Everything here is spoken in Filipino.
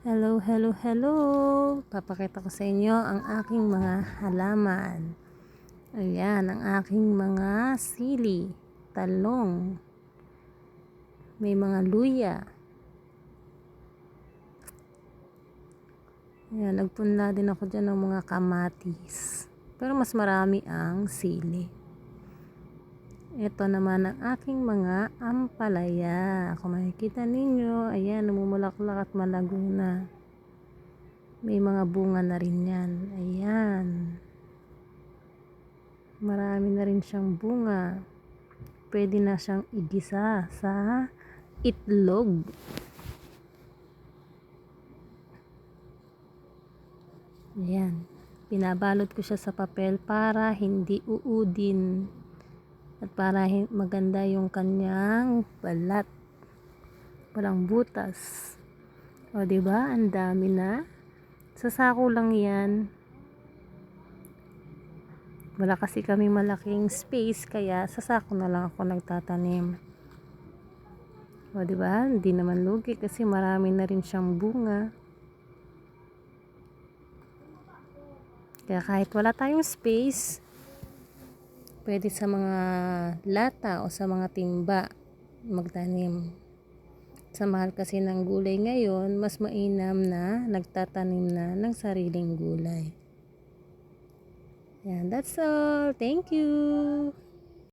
Hello, hello, hello! Papakita ko sa inyo ang aking mga halaman. Ayan, ang aking mga sili, talong, may mga luya. Ayan, nagpunla din ako dyan ng mga kamatis. Pero mas marami ang sili. Ito naman ang aking mga ampalaya. Kung makikita ninyo, ayan, namumulaklak at malago na. May mga bunga na rin yan. Ayan. Marami na rin siyang bunga. Pwede na siyang igisa sa itlog. Ayan. Pinabalot ko siya sa papel para hindi uudin. At para maganda yung kanyang balat. Walang butas. O diba? Ang dami na. Sa sako lang yan. Wala kasi kami malaking space kaya sa sako na lang ako nagtatanim. O diba? Hindi naman lugi kasi marami na rin siyang bunga. Kaya kahit wala tayong space, pwede sa mga lata o sa mga timba magtanim. Sa mahal kasi ng gulay ngayon, mas mainam na nagtatanim na ng sariling gulay. Yan, that's all. Thank you.